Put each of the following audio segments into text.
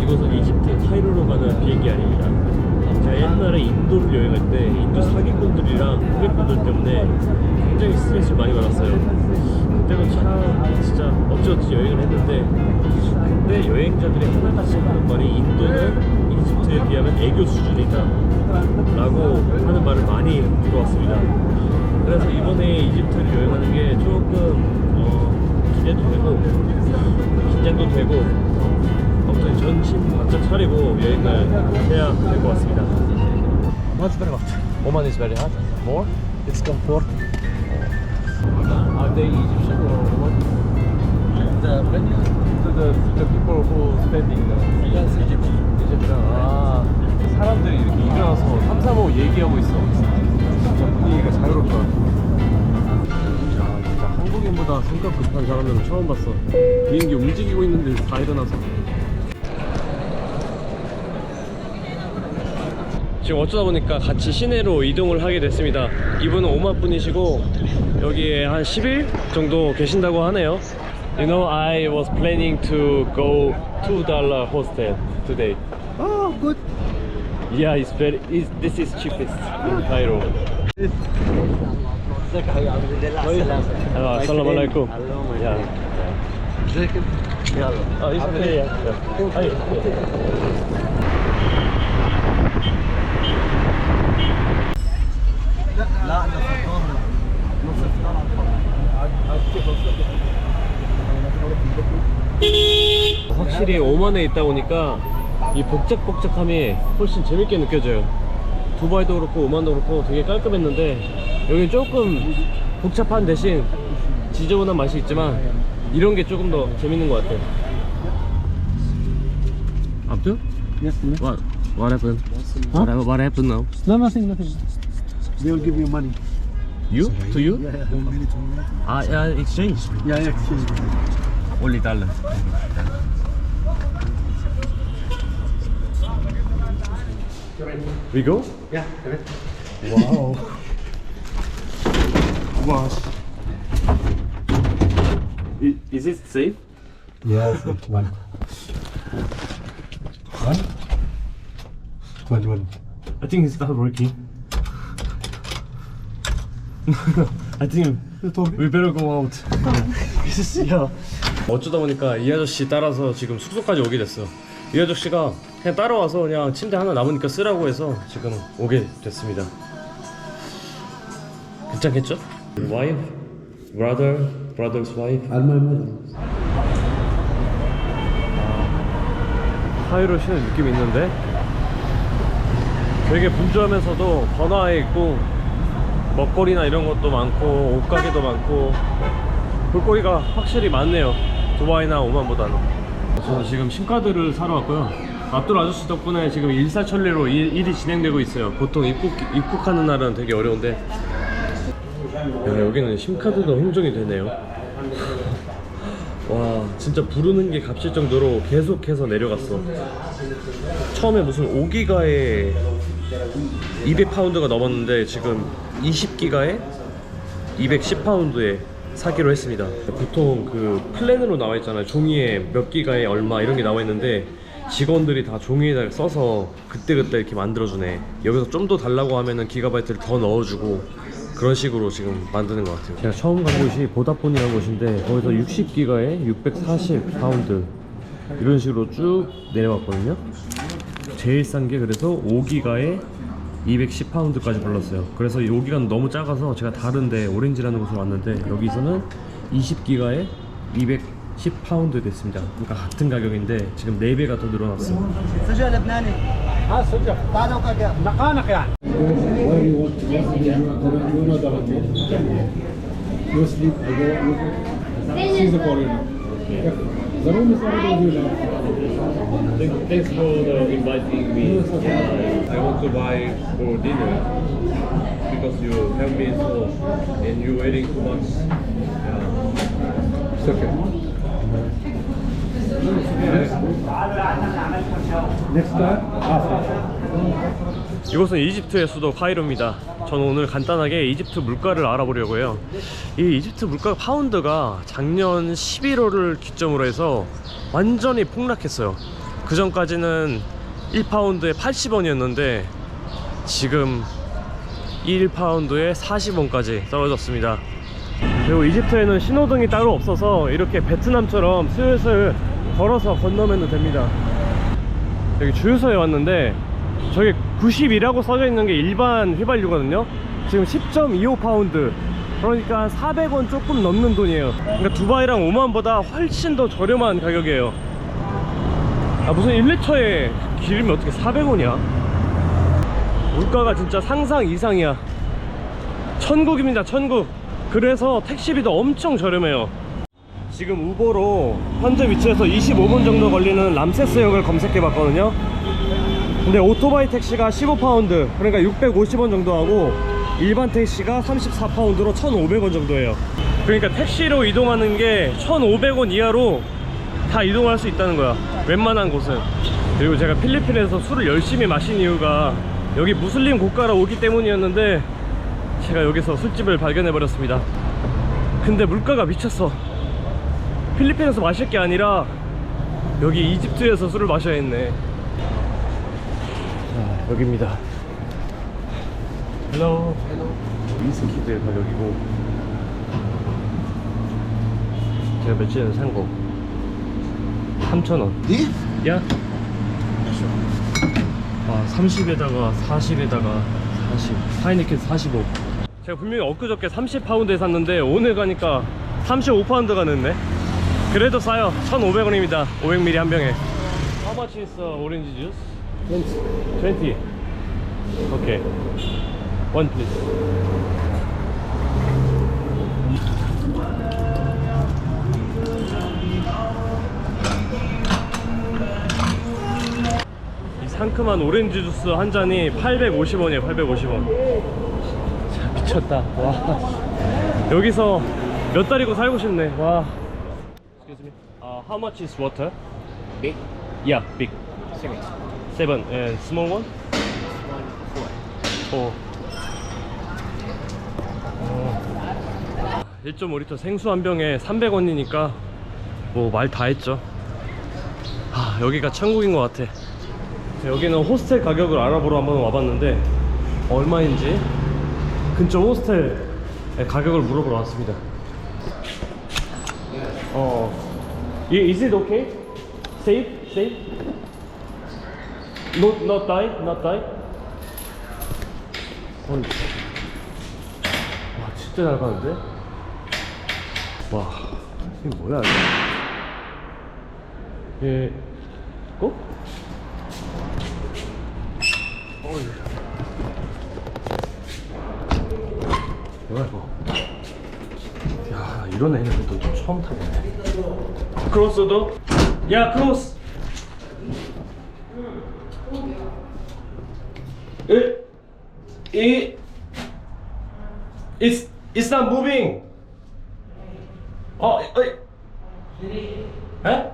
이곳은 이집트 카이로로 가는 비행기 아닙니다. 제가 옛날에 인도를 여행할 때 인도 사기꾼들이랑 고객분들 때문에 굉장히 스트레스를 많이 받았어요. 그때도 참 진짜 어찌어찌 여행을 했는데, 근데 여행자들이 하나같이 하는 말이 인도는 이집트에 비하면 애교 수준이다 라고 하는 말을 많이 들어왔습니다. 그래서 이번에 이집트를 여행하는 게 조금 기대도 되고 긴장도 되고, 아무튼 전신 바짝 차리고 여행을 해야 될 것 같습니다. Oman's very hot. Oman is very hot. More? It's comfort. Are they Egyptian or Oman? When you to the people who standing there. Yes, Egyptian. 아, 사람들이 이렇게 일어나서 3, 4, 5 얘기하고 있어. 진짜 분위기가 자유롭다. 야, 진짜 한국인보다 성격 급한 사람들은 처음 봤어. 비행기 움직이고 있는데 다 일어나서. 지금 어쩌다 보니까 같이 시내로 이동을 하게 됐습니다. 이분은 오만 분이시고 여기에 한 10일 정도 계신다고 하네요. You know, I was planning to go $2 hostel today. Oh, good. Yeah, this is cheapest in Cairo. Assalamu alaikum. Yeah. Oh, it's okay. Yeah. 확실히 오만에 있다 보니까 이 복작복작함이 훨씬 재밌게 느껴져요. 두바이도 그렇고 오만도 그렇고 되게 깔끔했는데 여기는 조금 복잡한 대신 지저분한 맛이 있지만 이런 게 조금 더 재밌는 것 같아요. Abdul? Yes, no. What happened? Huh? What happened now? No, nothing. They will give you money. You? To you? Yeah. Yeah, exchange. Yeah, exchange. Only dollar. We go? Yeah, correct. Wow. Wow. Is it safe? Yes, one. One. I think it's not working. I think we better go out. yeah. 어쩌다 보니까 이 아저씨 따라서 지금 숙소까지 오게 됐어. 이 아저씨가 그냥 따라와서 그냥 침대 하나 남으니까 쓰라고 해서 지금 오게 됐습니다. 괜찮겠죠? Wife, brother's wife. And my mother. 카이로 쉬는 느낌이 있는데 되게 분주하면서도 번화해 있고 먹거리나 이런 것도 많고 옷가게도 많고 볼거리가 확실히 많네요. 두바이나 오만보다는. 저는 지금 심카드를 사러 왔고요. 압둘 아저씨 덕분에 지금 일사천리로 일이 진행되고 있어요. 보통 입국하는 날은 되게 어려운데 야, 여기는 심카드도 흥정이 되네요. 와, 진짜 부르는 게 값일 정도로 계속해서 내려갔어. 처음에 무슨 5기가에 200파운드가 넘었는데 지금 20기가에 210파운드에 사기로 했습니다. 보통 그 플랜으로 나와 있잖아요. 종이에 몇 기가에 얼마 이런 게 나와 있는데 직원들이 다 종이에다 써서 그때그때 이렇게 만들어주네. 여기서 좀 더 달라고 하면은 기가바이트를 더 넣어주고 그런 식으로 지금 만드는 것 같아요. 제가 처음 간 곳이 보다폰이라는 곳인데 거기서 60기가에 640파운드 이런 식으로 쭉 내려왔거든요. 제일 싼 게 그래서 5기가에 210파운드까지 불렀어요. 그래서 이 5기가는 너무 작아서 제가 다른데 오렌지라는 곳으로 왔는데 여기서는 20기가에 210파운드 됐습니다. 그러니까 같은 가격인데 지금 4배가 더 늘어났어요. Where you want to go? You know the You sleep, she's a foreigner. The room is already Thanks for inviting me. I want to buy for dinner because you help me so and you waiting too much. It's okay. Next time, 이곳은 이집트의 수도 카이로입니다. 저는 오늘 간단하게 이집트 물가를 알아보려고 해요. 이 이집트 물가 파운드가 작년 11월을 기점으로 해서 완전히 폭락했어요. 그 전까지는 1파운드에 80원이었는데 지금 1파운드에 40원까지 떨어졌습니다. 그리고 이집트에는 신호등이 따로 없어서 이렇게 베트남처럼 슬슬 걸어서 건너면 됩니다. 여기 주유소에 왔는데 저기 90이라고 써져 있는 게 일반 휘발유거든요. 지금 10.25파운드, 그러니까 400원 조금 넘는 돈이에요. 그러니까 두바이랑 오만보다 훨씬 더 저렴한 가격이에요. 아, 무슨 1리터에 기름이 어떻게 400원이야? 물가가 진짜 상상 이상이야. 천국입니다, 천국. 그래서 택시비도 엄청 저렴해요. 지금 우버로 현재 위치에서 25분 정도 걸리는 람세스역을 검색해 봤거든요. 근데 오토바이 택시가 15파운드, 그러니까 650원 정도 하고 일반 택시가 34파운드로 1,500원 정도예요. 그러니까 택시로 이동하는 게 1,500원 이하로 다 이동할 수 있다는 거야, 웬만한 곳은. 그리고 제가 필리핀에서 술을 열심히 마신 이유가 여기 무슬림 국가로 오기 때문이었는데 제가 여기서 술집을 발견해 버렸습니다. 근데 물가가 미쳤어. 필리핀에서 마실 게 아니라 여기 이집트에서 술을 마셔야 했네. 자, 여기입니다. 헬로. 위스키들 가격이고 제가 며칠 전에 산 거 3,000원. 네? 야? 아, 30에다가 40에다가 40. 하이니켄 45. 제가 분명히 엊그저께 30파운드에 샀는데 오늘 가니까 35파운드가 넣네. 그래도 싸요. 1,500원입니다 500ml 한 병에. How much is orange juice? 20. Okay. One please. 이 상큼한 오렌지 주스 한 잔이 850원이에요 850원. 자, 미쳤다. 와, 여기서 몇 달이고 살고 싶네. 와. Excuse me. How much is water? Big? Yeah, big. 7. 7 and small one? 4. 1.5리터 생수 한 병에 300원이니까 뭐 말 다 했죠. 아, 여기가 천국인 것 같아. 여기는 호스텔 가격을 알아보러 한번 와봤는데 얼마인지 근처 호스텔 가격을 물어보러 왔습니다. Is it okay? Safe? Safe? Not die? Not die? 와, 진짜 잘 가는데? 와, 이게 뭐야 이거? 예, 고? 뭐야 이거? 야, 이런 애들도 좀 처음 타보네. 크로스도? 야, 크로스! It's not moving. 에?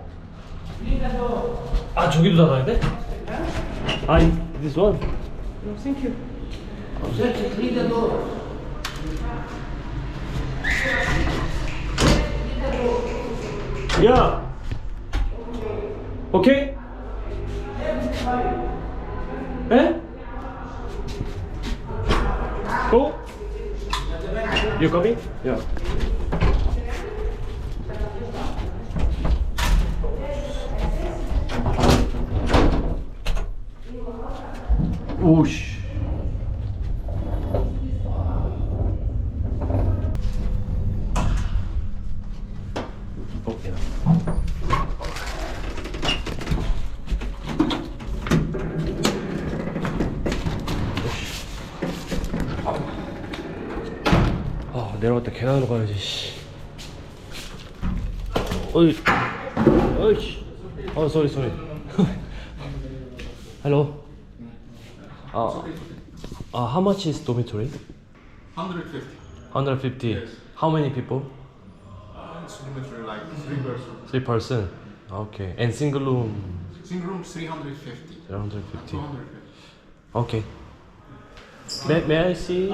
아, 저기도 닫아야 돼? 아, this one? No, thank you. 야! 오케이? 에? Go? You coming? Yeah. 오씨. 오케이. 아, 내려갈 때 계단으로 가야지. 씨. 어이, 어이씨. sorry. Hello. How much is dormitory? 150. 150. Yes. How many people? It's dormitory like 3 person. 3 person. Okay. And single room? Single room 350. 150. 250. Okay. May I see?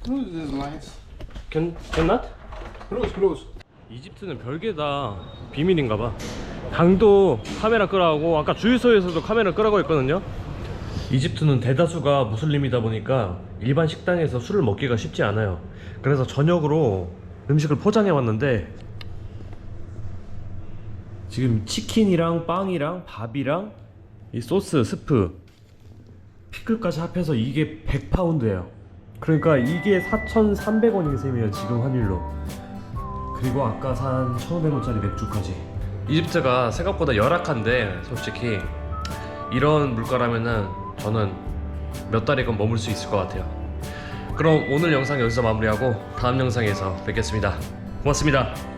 Close these lines. Cannot? Close, close. 이집트는 별게 다 비밀인가봐. 당도 카메라 끄라고 아까 주유소에서도 카메라 끄라고 했거든요. 이집트는 대다수가 무슬림이다 보니까 일반 식당에서 술을 먹기가 쉽지 않아요. 그래서 저녁으로 음식을 포장해 왔는데 지금 치킨이랑 빵이랑 밥이랑 이 소스, 스프, 피클까지 합해서 이게 100파운드예요. 그러니까 이게 4,300원인 셈이에요 지금 환율로. 그리고 아까 산 1,500원짜리 맥주까지. 이집트가 생각보다 열악한데 솔직히 이런 물가라면은 저는 몇 달이건 머물 수 있을 것 같아요. 그럼 오늘 영상 여기서 마무리하고 다음 영상에서 뵙겠습니다. 고맙습니다.